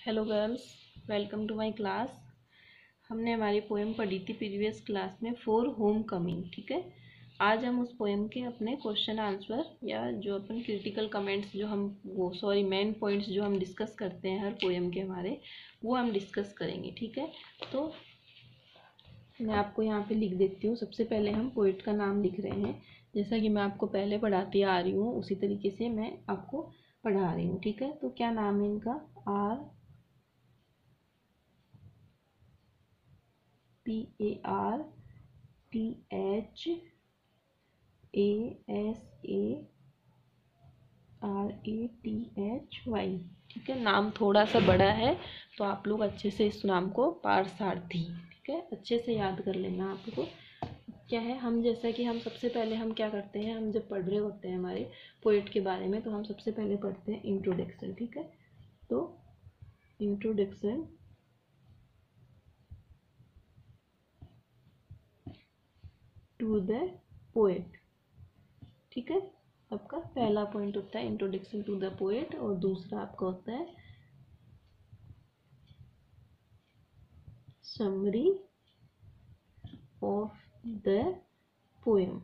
Hello girls, welcome to my class. हमने हमारी poem पढ़ी थी प्रीवियस क्लास में, फॉर होम कमिंग। ठीक है, आज हम उस पोएम के अपने क्वेश्चन आंसर या जो अपन क्रिटिकल कमेंट्स जो हम मेन पॉइंट्स जो हम डिस्कस करते हैं हर पोएम के हमारे, वो हम डिस्कस करेंगे। ठीक है, तो मैं आपको यहाँ पे लिख देती हूँ। सबसे पहले हम पोइट का नाम लिख रहे हैं, जैसा कि मैं आपको पहले पढ़ाती आ रही हूँ उसी तरीके से मैं आपको पढ़ा रही हूँ। ठीक है, तो क्या नाम है इनका? PARTHASARATHY। ठीक है, नाम थोड़ा सा बड़ा है तो आप लोग अच्छे से इस नाम को पारसारथी, ठीक है, अच्छे से याद कर लेना आपको। क्या है, हम जैसा कि हम सबसे पहले हम क्या करते हैं, हम जब पढ़ रहे होते हैं हमारे पोएट के बारे में, तो हम सबसे पहले पढ़ते हैं इंट्रोडक्शन। ठीक है, तो इंट्रोडक्शन टू द पोएट। ठीक है, आपका पहला पॉइंट होता है इंट्रोडक्शन टू द पोएट, और दूसरा आपका होता है summary of the poem.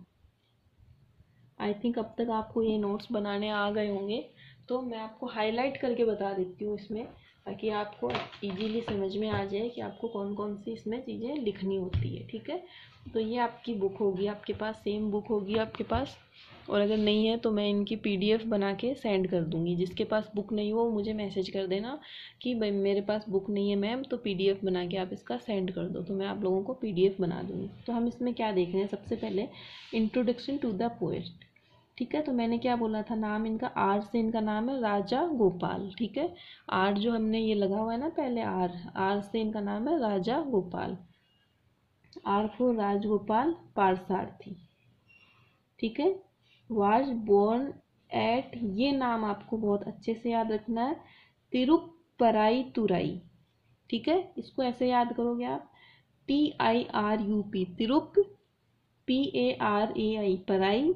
I think अब तक आपको ये नोट्स बनाने आ गए होंगे, तो मैं आपको हाईलाइट करके बता देती हूँ इसमें, ताकि आपको इजीली समझ में आ जाए कि आपको कौन कौन सी इसमें चीज़ें लिखनी होती है। ठीक है, तो ये आपकी बुक होगी, आपके पास सेम बुक होगी आपके पास, और अगर नहीं है तो मैं इनकी PDF बना के सेंड कर दूँगी। जिसके पास बुक नहीं हो मुझे मैसेज कर देना कि भाई मेरे पास बुक नहीं है मैम, तो PDF बना के आप इसका सेंड कर दो, तो मैं आप लोगों को PDF बना दूँगी। तो हम इसमें क्या देख रहे हैं, सबसे पहले इंट्रोडक्शन टू द पोएट। ठीक है, तो मैंने क्या बोला था, नाम इनका आर से इनका नाम है राजा गोपाल। ठीक है, आर जो हमने ये लगा हुआ है ना पहले, आर से इनका नाम है राजा गोपाल। R for Rajagopal Parthasarathy. ठीक है, वाज बोर्न एट, ये नाम आपको बहुत अच्छे से याद रखना है, तिरुपराई तुराई। ठीक है, इसको ऐसे याद करोगे आप, TIRUP, तिरुप, PARAI पराई,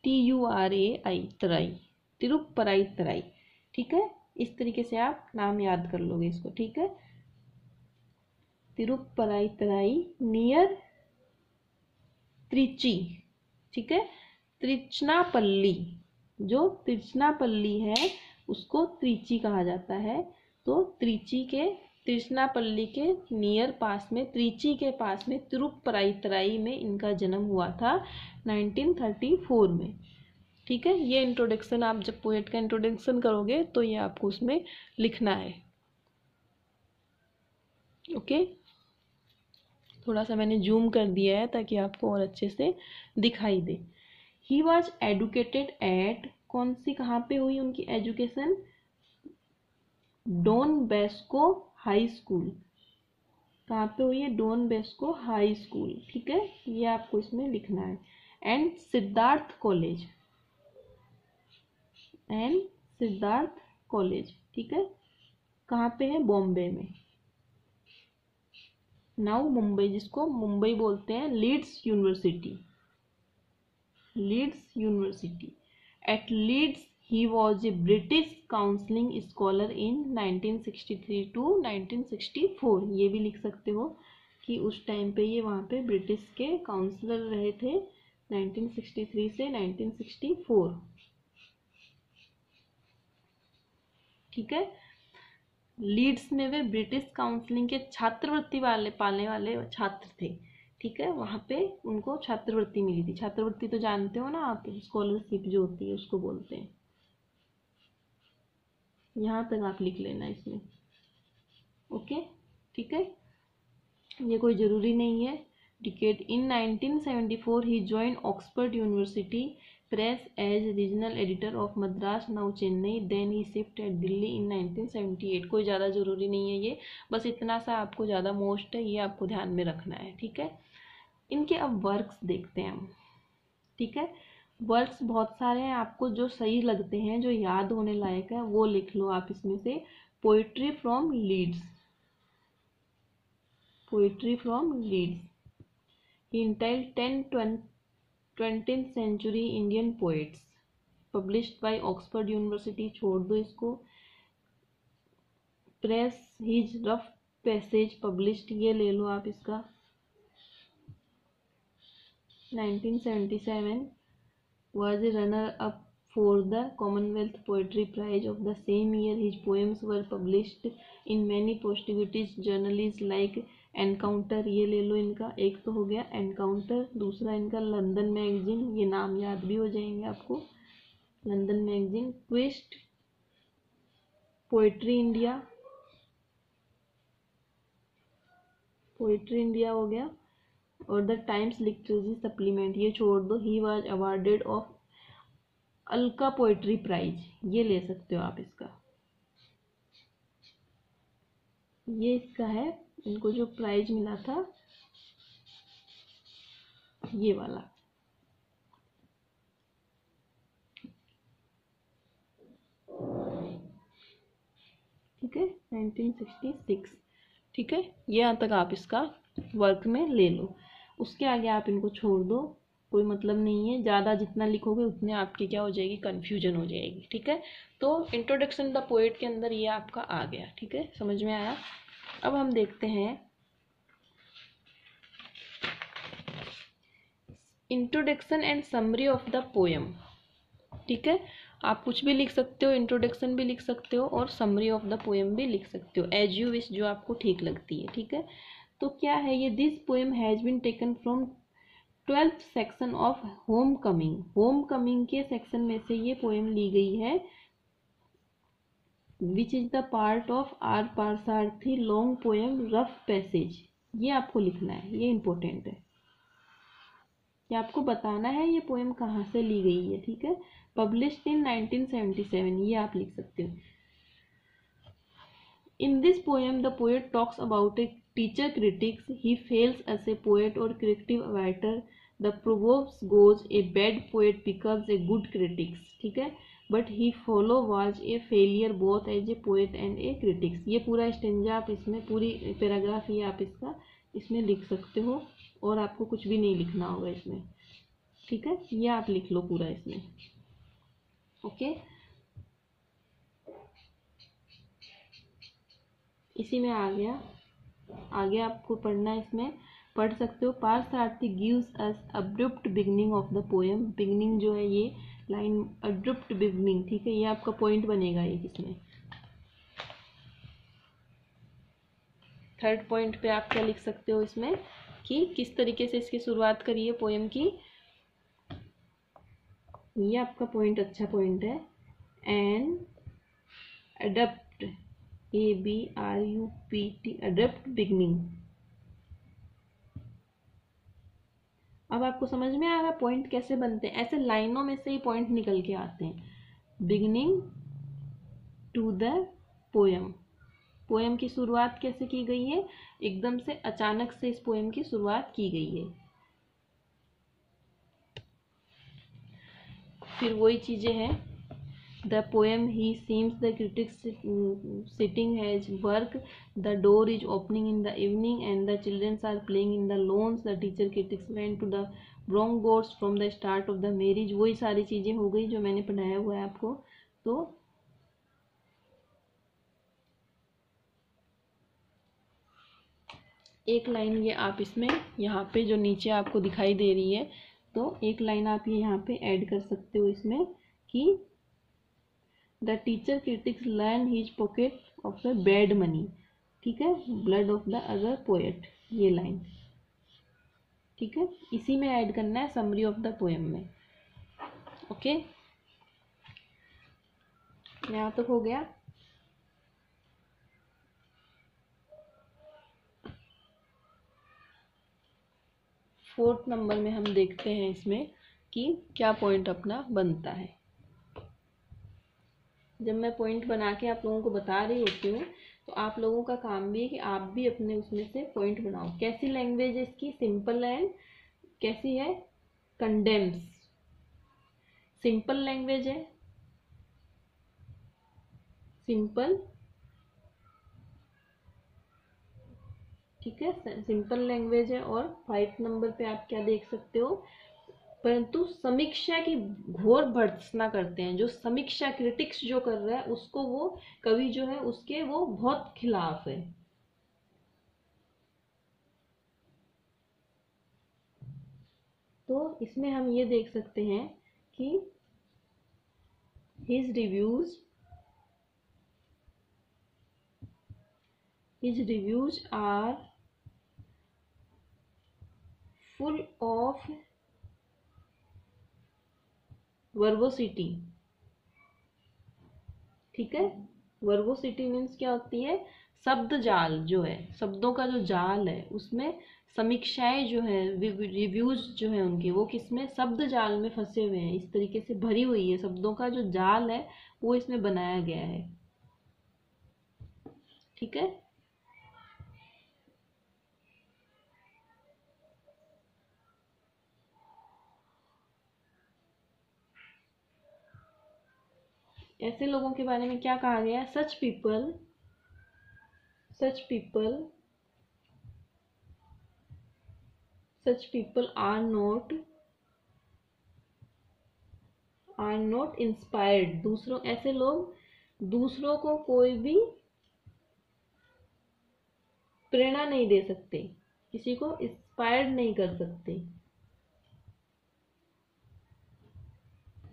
TURAI तराई, तिरुपराई तराई। ठीक है, इस तरीके से आप नाम याद कर लोगे इसको। ठीक है, तिरुपराई तराई नियर त्रिची। ठीक है, त्रिचनापल्ली, जो त्रिचनापल्ली है उसको त्रिची कहा जाता है। तो त्रिची के, त्रिचनापल्ली के नियर पास में, त्रिची के पास में तिरुपराई तराई में इनका जन्म हुआ था 1934 में। ठीक है, ये इंट्रोडक्शन आप जब पोएट का इंट्रोडक्शन करोगे तो ये आपको उसमें लिखना है। ओके, थोड़ा सा मैंने जूम कर दिया है ताकि आपको और अच्छे से दिखाई दे। ही वॉज एडुकेटेड एट, कौन सी कहाँ पे हुई उनकी education? Don Bosco high school. कहाँ पे हुई है? Don Bosco high school. ठीक है, ये आपको इसमें लिखना है। And Siddharth college, and Siddharth college. ठीक है, कहाँ पे है? बॉम्बे में। नाउ मुंबई, जिसको मुंबई बोलते हैं, Leeds university, Leeds university. At Leeds he was a British counselling scholar in 1963 to 1964। ये भी लिख सकते हो कि उस टाइम पे ये वहाँ पे ब्रिटिश के काउंसलर रहे थे 1963 से 1964। ठीक है, लीड्स में वे ब्रिटिश काउंसलिंग के छात्रवृत्ति वाले पाने वाले छात्र थे। ठीक है, वहाँ पे उनको छात्रवृत्ति मिली थी। छात्रवृत्ति तो जानते हो ना आप, स्कॉलरशिप जो होती है उसको बोलते हैं। यहाँ तक आप लिख लेना इसमें। ओके, ठीक है, ये कोई ज़रूरी नहीं है। Decade in 1974 he join Oxford University Press as regional editor of Madras now Chennai, then he shift at Delhi in 1978। कोई ज़्यादा ज़रूरी नहीं है ये, बस इतना सा आपको ज़्यादा मोस्ट है, ये आपको ध्यान में रखना है। ठीक है, इनके अब वर्क्स देखते हैं हम। ठीक है, वर्क्स बहुत सारे हैं, आपको जो सही लगते हैं, जो याद होने लायक है, वो लिख लो आप इसमें से। Poetry from Leeds, poetry from Leeds. He entitled 20th Century Indian Poets, published by Oxford University। छोड़ दो इसको। Press his rough passage published, ये ले लो आप इसका। 1977 was a runner-up for the Commonwealth Poetry Prize of the same year. His poems were published in many posterity journals like encounter, ये ले लो इनका, एक तो हो गया एनकाउंटर, दूसरा इनका लंदन मैगजीन, ये नाम याद भी हो जाएंगे आपको, London magazine, twist, poetry India, poetry India हो गया, और द टाइम्स लिटरेरी सप्लीमेंट, ये छोड़ दो। ही वाज अवार्डेड ऑफ अल्का पोएट्री प्राइज, ये ले सकते हो आप इसका, ये इसका है, इनको जो प्राइज मिला था ये वाला। ठीक है, 1966। ठीक है, ये यहाँ तक आप इसका वर्क में ले लो, उसके आगे आप इनको छोड़ दो, कोई मतलब नहीं है, ज़्यादा जितना लिखोगे उतने आपकी क्या हो जाएगी, कन्फ्यूजन हो जाएगी। ठीक है, तो इंट्रोडक्शन द पोएट के अंदर ये आपका आ गया। ठीक है, समझ में आया। अब हम देखते हैं introduction and summary of the poem. ठीक है, आप कुछ भी लिख सकते हो, इंट्रोडक्शन भी लिख सकते हो और समरी ऑफ द पोएम भी लिख सकते हो, एज यू विश, जो आपको ठीक लगती है। ठीक है, तो क्या है ये, this poem has been taken from 12th section of homecoming, homecoming के सेक्शन में से ये पोएम ली गई है, which is the part of R Parthasarathy long poem rough passage, ये आपको लिखना है, ये इंपॉर्टेंट है, ये आपको बताना है ये पोएम कहाँ से ली गई है। ठीक है, पब्लिश्ड इन 1977, ये आप लिख सकते हो। In this poem the poet talks about a teacher critics, he fails as a poet और creative writer, the proverbs goes a bad poet becomes a good critics. ठीक है, but he follow was a failure both as a poet and a critics, ये पूरा stanza आप इसमें, पूरी paragraph ये आप इसका इसमें लिख सकते हो, और आपको कुछ भी नहीं लिखना होगा इसमें। ठीक है, ये आप लिख लो पूरा इसमें। ओके, इसी में आ गया, आगे आपको पढ़ना है, इसमें पढ़ सकते हो। Parthasarathy gives us abrupt beginning of the poem, beginning जो है ये लाइन अब्रुप्ट बिगनिंग। ठीक है, ये आपका पॉइंट बनेगा एक इसमें। थर्ड पॉइंट पे आप क्या लिख सकते हो इसमें, कि किस तरीके से इसकी शुरुआत करी है पोएम की, ये आपका पॉइंट अच्छा पॉइंट है। An abrupt, ABRUPT, abrupt beginning. अब आपको समझ में आ रहा पॉइंट कैसे बनते हैं, ऐसे लाइनों में से ही पॉइंट निकल के आते हैं। Beginning to the poem, poem की शुरुआत कैसे की गई है, एकदम से अचानक से इस पोएम की शुरुआत की गई है। फिर वही चीजें हैं, the poem he seems the critics sitting has work, the door is opening in the evening and the childrens are playing in the lawns, the teacher critics went to the wrong gods from the start of the marriage, वही सारी चीजें हो गई जो मैंने पढ़ाया हुआ है आपको। तो एक लाइन ये आप इसमें यहाँ पे जो नीचे आपको दिखाई दे रही है, तो एक लाइन आप ये यहाँ पे ऐड कर सकते हो इसमें, कि the teacher critics learn his pocket of the bad money. ठीक है, blood of the other poet, ये लाइन। ठीक है, इसी में ऐड करना है समरी ऑफ द पोएम में। ओके, यहाँ तक हो गया। फोर्थ नंबर में हम देखते हैं इसमें कि क्या पॉइंट अपना बनता है। जब मैं पॉइंट बना के आप लोगों को बता रही होती हूँ, तो आप लोगों का काम भी है कि आप भी अपने उसमें से पॉइंट बनाओ। कैसी लैंग्वेज है इसकी, सिंपल एंड कैसी है, कंडेम्स, सिंपल लैंग्वेज है, सिंपल। ठीक है, सिंपल लैंग्वेज है। और 5 नंबर पे आप क्या देख सकते हो, परंतु समीक्षा की घोर भर्त्सना करते हैं। जो समीक्षा क्रिटिक्स जो कर रहा है उसको वो कवि जो है उसके वो बहुत खिलाफ है। तो इसमें हम ये देख सकते हैं कि his reviews are full of verbosity। ठीक है, वर्बोसिटी मीन्स क्या होती है? शब्द जाल जो है, शब्दों का जो जाल है उसमें समीक्षाएं जो है, रिव्यूज जो है उनके, वो किसमें? शब्द जाल में फंसे हुए हैं। इस तरीके से भरी हुई है, शब्दों का जो जाल है वो इसमें बनाया गया है। ठीक है, ऐसे लोगों के बारे में क्या कहा गया? Such people such people such people are not inspired. दूसरों, ऐसे लोग दूसरों को कोई भी प्रेरणा नहीं दे सकते, किसी को इंस्पायर्ड नहीं कर सकते।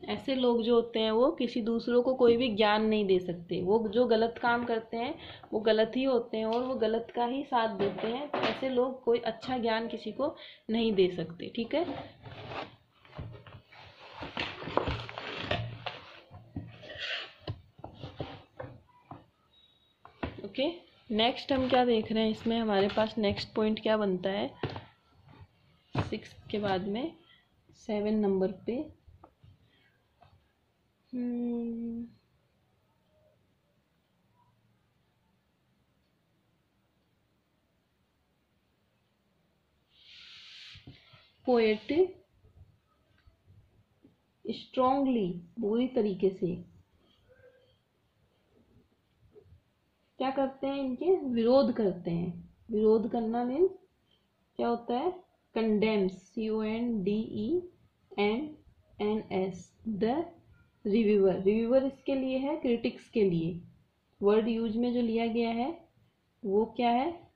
ऐसे लोग जो होते हैं वो किसी दूसरों को कोई भी ज्ञान नहीं दे सकते। वो जो गलत काम करते हैं वो गलत ही होते हैं और वो गलत का ही साथ देते हैं। तो ऐसे लोग कोई अच्छा ज्ञान किसी को नहीं दे सकते। ठीक है, ओके। नेक्स्ट हम क्या देख रहे हैं इसमें? हमारे पास नेक्स्ट पॉइंट क्या बनता है 6 के बाद में 7 नंबर पे? पोएट स्ट्रांगली, पूरी तरीके से क्या करते हैं? इनके विरोध करते हैं। विरोध करना मीन्स क्या होता है? Condemns, CONDEMNS the reviewer. Reviewer इसके लिए है, क्रिटिक्स के लिए। वर्ड यूज में जो लिया गया है वो क्या है?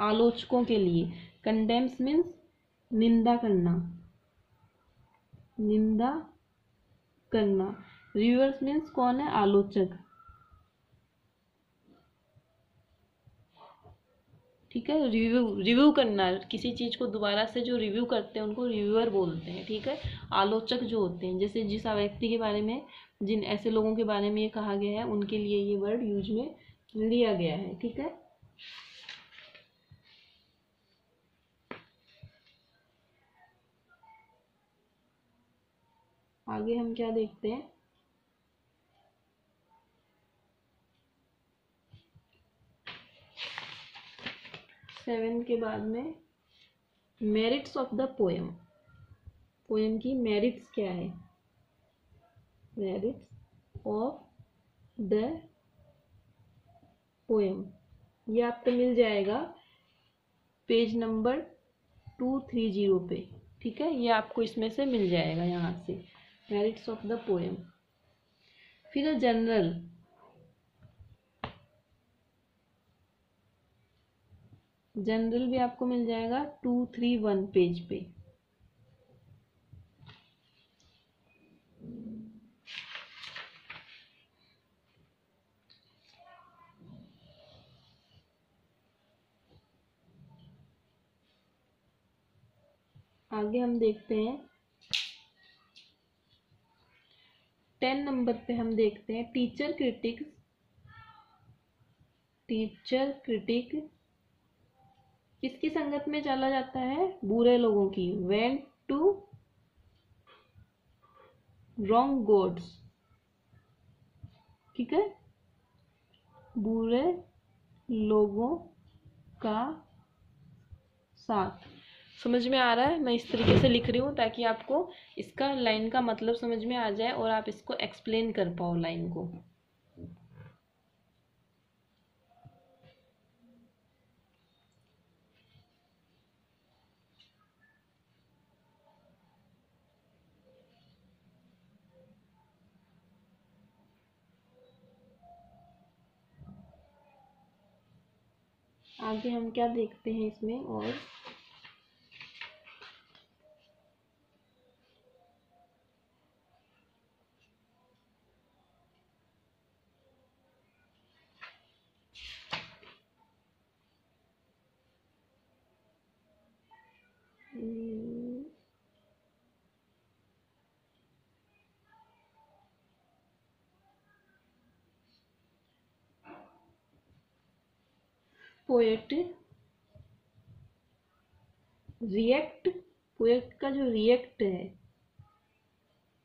आलोचकों के लिए। कंडेम्स मीन्स निंदा करना, निंदा करना। रिव्यूअर्स मीन्स कौन है? आलोचक। ठीक है, रिव्यू रिव्यू करना, किसी चीज को दोबारा से जो रिव्यू करते हैं उनको रिव्यूअर बोलते हैं। ठीक है, आलोचक जो होते हैं, जैसे जिस व्यक्ति के बारे में, जिन ऐसे लोगों के बारे में ये कहा गया है उनके लिए ये वर्ड यूज में लिया गया है। ठीक है, आगे हम क्या देखते हैं? 7 के बाद में merits of the poem. Poem की मेरिट्स क्या है? मेरिट्स ऑफ द पोएम, ये आपको मिल जाएगा पेज नंबर 230 पे। ठीक है, ये आपको इसमें से मिल जाएगा, यहाँ से मेरिट्स ऑफ द पोएम। फिर जनरल, जनरल भी आपको मिल जाएगा 231 पेज पे। आगे हम देखते हैं 10 नंबर पे हम देखते हैं टीचर क्रिटिक। टीचर क्रिटिक किसकी संगत में चला जाता है? बुरे लोगों की। Went to wrong gods. ठीक है, बुरे लोगों का साथ। समझ में आ रहा है? मैं इस तरीके से लिख रही हूँ ताकि आपको इसका लाइन का मतलब समझ में आ जाए और आप इसको एक्सप्लेन कर पाओ लाइन को। आगे हम क्या देखते हैं इसमें और पोएट रिएक्ट, पोएट का जो रिएक्ट है,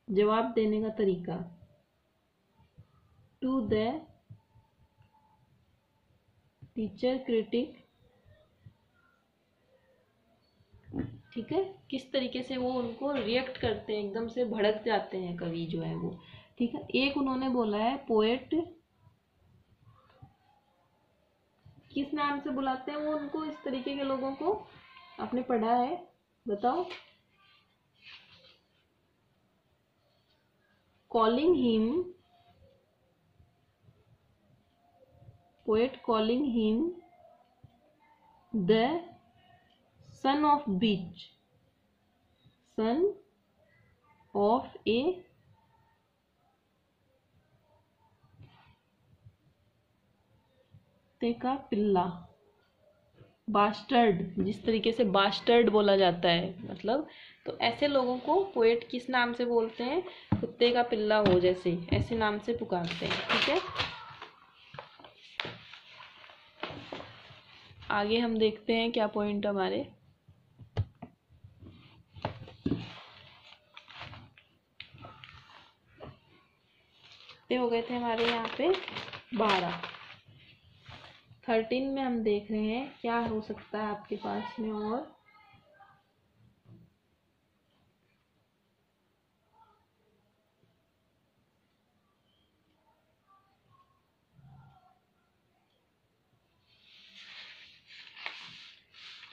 जवाब देने का तरीका, टू द टीचर क्रिटिक, ठीक है, किस तरीके से वो उनको रिएक्ट करते हैं, एकदम से भड़क जाते हैं कवि जो है वो, ठीक है। एक उन्होंने बोला है पोएट किस नाम से बुलाते हैं वो उनको, इस तरीके के लोगों को, आपने पढ़ा है, बताओ। Calling him, poet calling him the son of bitch, son of a का पिल्ला, बास्टर्ड, जिस तरीके से बास्टर्ड बोला जाता है मतलब, तो ऐसे लोगों को पोएट किस नाम से बोलते हैं, कुत्ते का पिल्ला हो जैसे, ऐसे नाम से पुकारते हैं, ठीक है। आगे हम देखते हैं क्या पॉइंट हमारे, हो गए थे हमारे यहाँ पे 12। 13 में हम देख रहे हैं क्या हो सकता है आपके पास में, और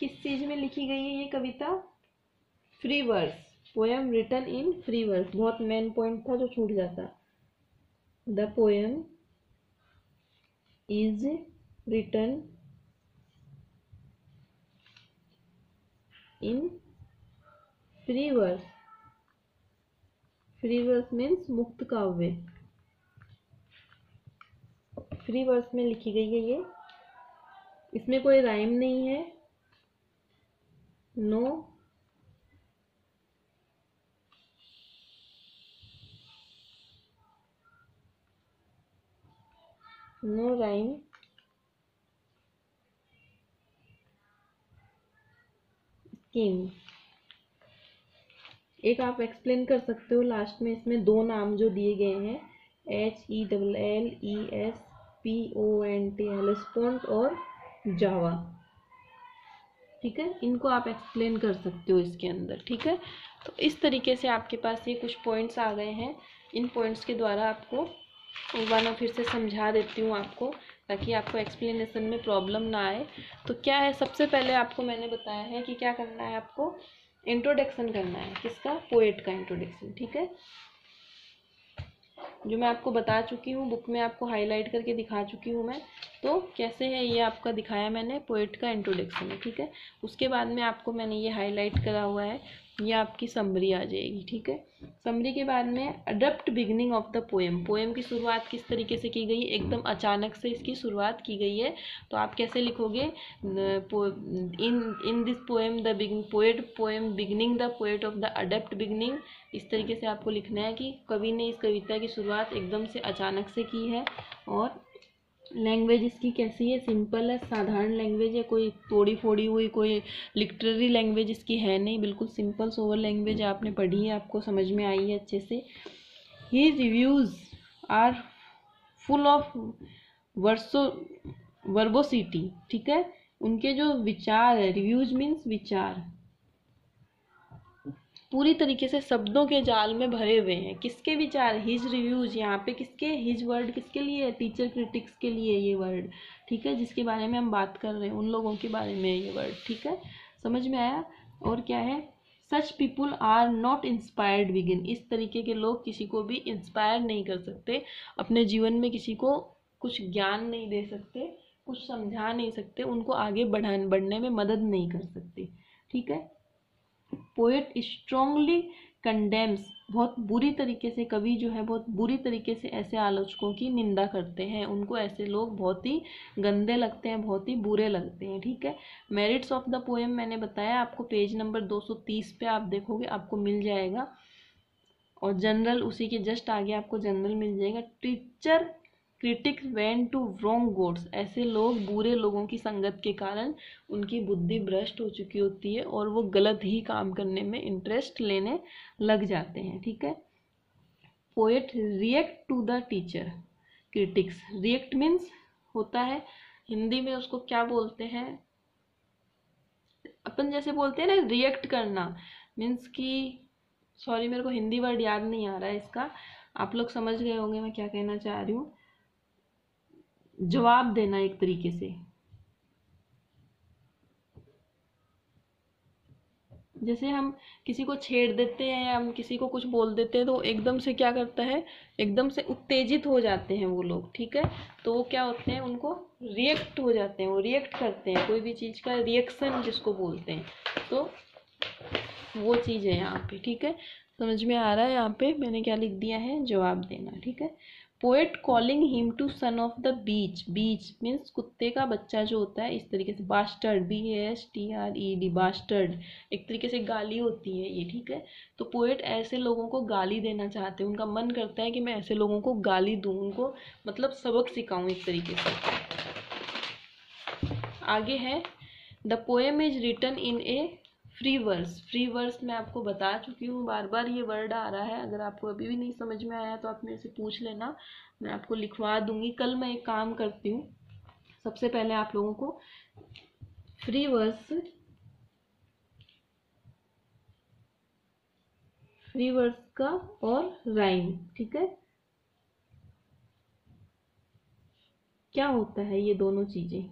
किस चीज में लिखी गई है ये कविता, free verse, poem written in free verse, बहुत मेन पॉइंट था जो छूट जाता। The poem is written in free verse, free verse means मुक्त काव्य, फ्री वर्स में लिखी गई है ये, इसमें कोई राइम नहीं है, नो नो राइम, स्कीम। एक आप एक्सप्लेन कर सकते हो लास्ट में, इसमें दो नाम जो दिए गए हैं, HELLESPONT, हेलेस्पोंट और जावा, ठीक है, इनको आप एक्सप्लेन कर सकते हो इसके अंदर, ठीक है। तो इस तरीके से आपके पास ये कुछ पॉइंट्स आ गए हैं, इन पॉइंट्स के द्वारा आपको एक बार मैं फिर से समझा देती हूँ आपको, ताकि आपको एक्सप्लेनेशन में प्रॉब्लम ना आए। तो क्या है, सबसे पहले आपको मैंने बताया है कि क्या करना है, आपको इंट्रोडक्शन करना है, किसका, पोएट का इंट्रोडक्शन, ठीक है, जो मैं आपको बता चुकी हूँ, बुक में आपको हाईलाइट करके दिखा चुकी हूँ मैं। तो कैसे है ये आपका दिखाया मैंने, पोएट का इंट्रोडक्शन है, ठीक है। उसके बाद में आपको मैंने ये हाईलाइट करा हुआ है, ये आपकी समरी आ जाएगी, ठीक है। समरी के बाद में adopt beginning of the poem, poem की शुरुआत किस तरीके से की गई, एकदम अचानक से इसकी शुरुआत की गई है, तो आप कैसे लिखोगे, इन this poem the poet poem beginning the poet of the adopt beginning, इस तरीके से आपको लिखना है कि कवि ने इस कविता की शुरुआत एकदम से अचानक से की है। और लैंग्वेज इसकी कैसी है, सिंपल है, साधारण लैंग्वेज है, कोई तोड़ी फोड़ी हुई कोई लिटरेरी लैंग्वेज इसकी है नहीं, बिल्कुल सिंपल सोवर लैंग्वेज आपने पढ़ी है, आपको समझ में आई है अच्छे से। ही रिव्यूज आर फुल ऑफ वर्बोसिटी, ठीक है, उनके जो विचार है, रिव्यूज मीन्स विचार, पूरी तरीके से शब्दों के जाल में भरे हुए हैं। किसके विचार, हिज रिव्यूज, यहाँ पे किसके, हिज वर्ड किसके लिए है, टीचर क्रिटिक्स के लिए ये वर्ड, ठीक है, जिसके बारे में हम बात कर रहे हैं उन लोगों के बारे में ये वर्ड, ठीक है, समझ में आया। और क्या है, सच people are not inspired begin, इस तरीके के लोग किसी को भी इंस्पायर नहीं कर सकते, अपने जीवन में किसी को कुछ ज्ञान नहीं दे सकते, कुछ समझा नहीं सकते, उनको आगे बढ़ने में मदद नहीं कर सकते। ठीक है। पोएट स्ट्रांगली कंडेम्स, बहुत बुरी तरीके से, कवि जो है बहुत बुरी तरीके से ऐसे आलोचकों की निंदा करते हैं, उनको ऐसे लोग बहुत ही गंदे लगते हैं, बहुत ही बुरे लगते हैं। ठीक है। मेरिट्स ऑफ द पोएम मैंने बताया आपको, पेज नंबर 230 पे आप देखोगे आपको मिल जाएगा। और जनरल उसी के जस्ट आगे आपको जनरल मिल जाएगा। Teacher critics went to wrong gods, ऐसे लोग बुरे लोगों की संगत के कारण उनकी बुद्धि भ्रष्ट हो चुकी होती है और वो गलत ही काम करने में इंटरेस्ट लेने लग जाते हैं। ठीक है। Poet react to the teacher critics, react means होता है हिंदी में उसको क्या बोलते हैं, अपन जैसे बोलते हैं ना रिएक्ट करना, मीन्स कि सॉरी मेरे को हिंदी वर्ड याद नहीं आ रहा है इसका, आप लोग समझ गए होंगे मैं क्या कहना चाह रही हूँ। जवाब देना एक तरीके से, जैसे हम किसी को छेड़ देते हैं या हम किसी को कुछ बोल देते हैं तो एकदम से क्या करता है, एकदम से उत्तेजित हो जाते हैं वो लोग। ठीक है। तो वो क्या होते हैं, उनको रिएक्ट हो जाते हैं, वो रिएक्ट करते हैं, कोई भी चीज़ का रिएक्शन जिसको बोलते हैं, तो वो चीज़ है यहाँ पे। ठीक है। समझ में आ रहा है यहाँ पे मैंने क्या लिख दिया है, जवाब देना। ठीक है। Poet calling him to son of the bitch, bitch means कुत्ते का बच्चा जो होता है, इस तरीके से बास्टर्ड, BASTRED, बास्टर्ड एक तरीके से गाली होती है ये। ठीक है। तो पोएट ऐसे लोगों को गाली देना चाहते हैं, उनका मन करता है कि मैं ऐसे लोगों को गाली दूं, उनको मतलब सबक सिखाऊं एक तरीके से। आगे है the poem is written in a free verse, free verse मैं आपको बता चुकी हूँ, बार बार ये वर्ड आ रहा है, अगर आपको अभी भी नहीं समझ में आया तो आप मेरे से पूछ लेना, मैं आपको लिखवा दूंगी। कल मैं एक काम करती हूँ, सबसे पहले आप लोगों को फ्री वर्स का और राइम, ठीक है, क्या होता है ये दोनों चीजें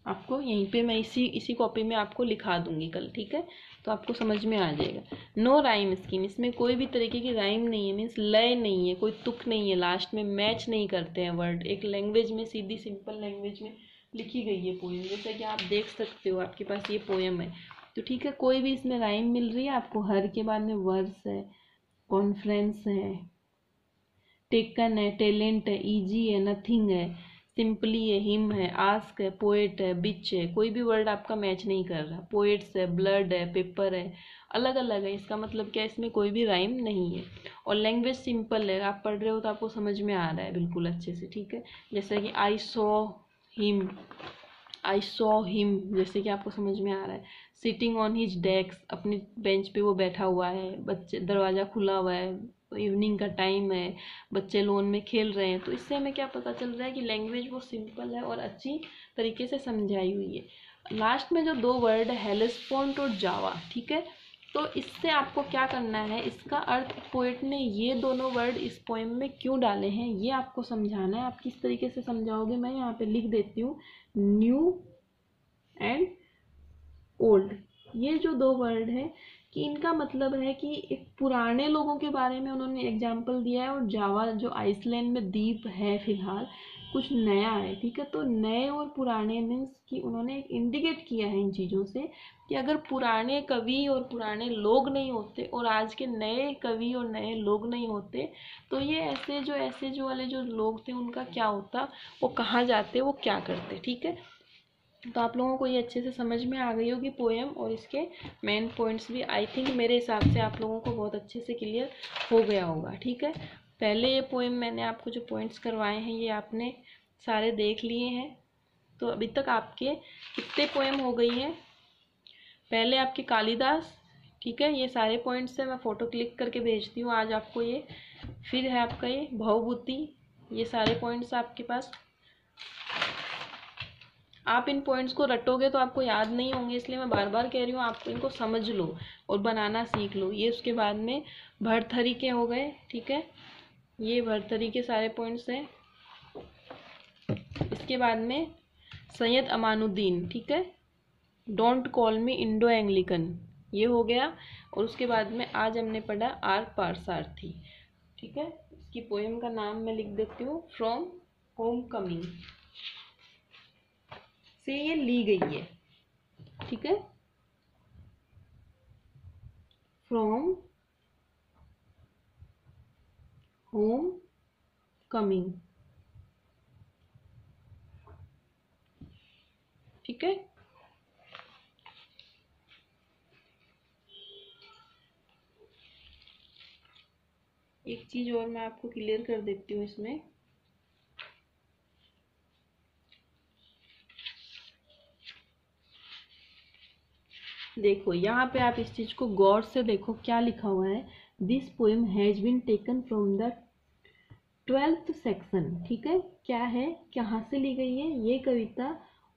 आपको यहीं पे मैं इसी कॉपी में आपको लिखा दूंगी कल। ठीक है। तो आपको समझ में आ जाएगा। नो राइम स्कीम, इसमें कोई भी तरीके की राइम नहीं है, मीन्स लय नहीं है, कोई तुक नहीं है, लास्ट में मैच नहीं करते हैं वर्ड, एक लैंग्वेज में सीधी सिंपल लैंग्वेज में लिखी गई है पोएम, जैसा कि आप देख सकते हो आपके पास ये पोएम है। तो ठीक है, कोई भी इसमें राइम मिल रही है आपको, हर के बाद में वर्स है, कॉन्फ्रेंस है, टेकन है, टेलेंट है, इजी है, नथिंग है, सिंपली है, हिम है, आस्क है, पोएट है, बिच है, कोई भी वर्ड आपका मैच नहीं कर रहा, पोएट्स है, ब्लड है, पेपर है, अलग अलग है, इसका मतलब क्या है, इसमें कोई भी राइम नहीं है। और लैंग्वेज सिंपल है, आप पढ़ रहे हो तो आपको समझ में आ रहा है बिल्कुल अच्छे से। ठीक है। जैसे कि हिम आई सॉ हिम, जैसे कि आपको समझ में आ रहा है। सिटिंग ऑन हिज डेस्क, अपनी बेंच पे वो बैठा हुआ है, बच्चे दरवाज़ा खुला हुआ है, इवनिंग का टाइम है, बच्चे लोन में खेल रहे हैं, तो इससे हमें क्या पता चल रहा है कि लैंग्वेज वो सिंपल है और अच्छी तरीके से समझाई हुई है। लास्ट में जो दो वर्ड है हेलेस्पोंट और जावा, ठीक है, तो इससे आपको क्या करना है, इसका अर्थ पोएट ने ये दोनों वर्ड इस पोएम में क्यों डाले हैं ये आपको समझाना है। आप किस तरीके से समझाओगे, मैं यहाँ पे लिख देती हूँ, न्यू एंड ओल्ड, ये जो दो वर्ड है कि इनका मतलब है कि एक पुराने लोगों के बारे में उन्होंने एग्जाम्पल दिया है, और जावा जो आइसलैंड में द्वीप है फिलहाल कुछ नया है। ठीक है। तो नए और पुराने मीन्स कि उन्होंने इंडिकेट किया है इन चीज़ों से कि अगर पुराने कवि और पुराने लोग नहीं होते और आज के नए कवि और नए लोग नहीं होते तो ये ऐसे जो वाले जो लोग थे उनका क्या होता, वो कहाँ जाते, वो क्या करते। ठीक है। तो आप लोगों को ये अच्छे से समझ में आ गई होगी पोएम, और इसके मेन पॉइंट्स भी आई थिंक मेरे हिसाब से आप लोगों को बहुत अच्छे से क्लियर हो गया होगा। ठीक है। पहले ये पोएम मैंने आपको जो पॉइंट्स करवाए हैं ये आपने सारे देख लिए हैं। तो अभी तक आपके कितने पोएम हो गई हैं, पहले आपके कालिदास, ठीक है, ये सारे पॉइंट्स है, मैं फ़ोटो क्लिक करके भेजती हूँ आज आपको ये। फिर है आपका ये भवभूति, ये सारे पॉइंट्स आपके पास, आप इन पॉइंट्स को रटोगे तो आपको याद नहीं होंगे, इसलिए मैं बार बार कह रही हूँ आपको इनको समझ लो और बनाना सीख लो। ये उसके बाद में भरथरी के हो गए। ठीक है, ये भरथरी के सारे पॉइंट्स हैं। इसके बाद में सैयद अमानुद्दीन, ठीक है, don't call me Indo Anglican, ये हो गया। और उसके बाद में आज हमने पढ़ा आर पारसारथी। ठीक है, इसकी पोएम का नाम मैं लिख देती हूँ, फ्रॉम होम कमिंग। से ये ली गई है, ठीक है, फ्रॉम होम कमिंग, ठीक है। एक चीज और मैं आपको क्लियर कर देती हूँ इसमें, देखो यहाँ पे आप इस चीज को गौर से देखो क्या लिखा हुआ है। This poem has been taken from the 12th section, ठीक है, क्या है, कहाँ से ली गई है ये कविता,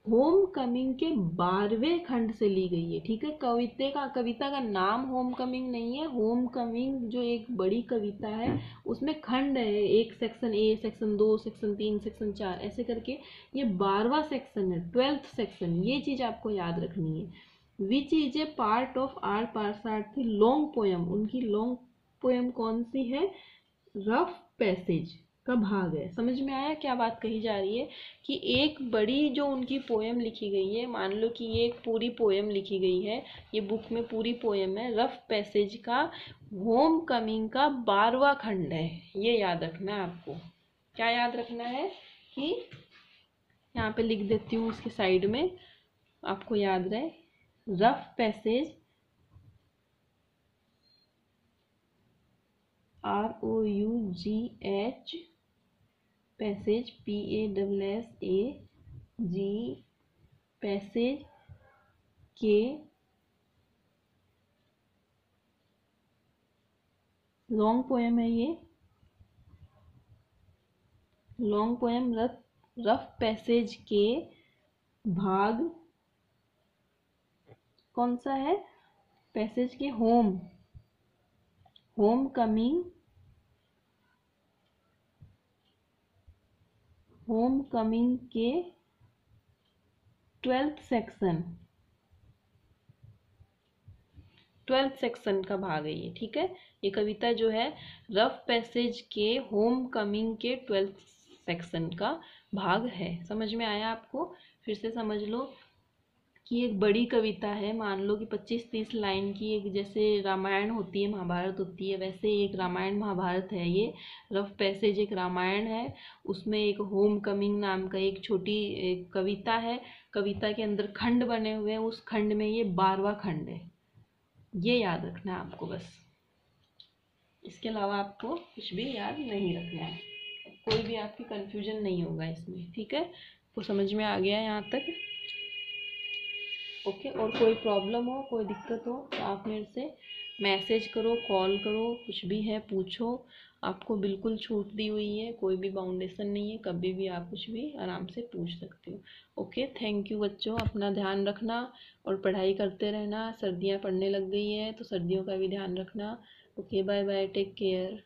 होम कमिंग के 12वें खंड से ली गई है, ठीक है। कविता का नाम होम कमिंग नहीं है, होम कमिंग जो एक बड़ी कविता है उसमें खंड है, एक section A, section 2, section 3, section 4, ऐसे करके ये 12वां सेक्शन है, 12th सेक्शन, ये चीज आपको याद रखनी है। Which is a part of our पार्सार्थी लॉन्ग पोएम, उनकी लॉन्ग पोएम कौन सी है, रफ पैसेज का भाग है। समझ में आया क्या बात कही जा रही है, कि एक बड़ी जो उनकी पोएम लिखी गई है, मान लो कि ये एक पूरी पोएम लिखी गई है, ये बुक में पूरी पोएम है, रफ पैसेज का होम कमिंग का 12वां खंड है, ये याद रखना है आपको। क्या याद रखना है कि यहाँ पे लिख देती हूँ इसके साइड में, आपको याद रहे, rough passage ROUGH passage PASSAG passage के लॉन्ग पोएम है, ये लॉन्ग पोएम रफ पैसेज के भाग कौन सा है, पैसेज के होम कमिंग के 12th सेक्शन का भाग है ये, ठीक है। ये कविता जो है रफ पैसेज के होम कमिंग के 12th सेक्शन का भाग है। समझ में आया आपको, फिर से समझ लो कि एक बड़ी कविता है, मान लो कि 25-30 लाइन की, एक जैसे रामायण होती है, महाभारत होती है, वैसे एक रामायण महाभारत है ये। रफ पैसेज एक रामायण है, उसमें एक होम कमिंग नाम का एक छोटी एक कविता है, कविता के अंदर खंड बने हुए हैं, उस खंड में ये 12वां खंड है, ये याद रखना है आपको बस। इसके अलावा आपको कुछ भी याद नहीं रखना है, कोई भी आपकी कंफ्यूजन नहीं होगा इसमें, ठीक है। तो समझ में आ गया यहाँ तक, ओके। और कोई प्रॉब्लम हो, कोई दिक्कत हो तो आप मेरे से मैसेज करो, कॉल करो, कुछ भी है पूछो, आपको बिल्कुल छूट दी हुई है, कोई भी बाउंडेशन नहीं है, कभी भी आप कुछ भी आराम से पूछ सकते हो। ओके, थैंक यू बच्चों, अपना ध्यान रखना और पढ़ाई करते रहना। सर्दियाँ पड़ने लग गई हैं तो सर्दियों का भी ध्यान रखना। Okay, bye bye, take care.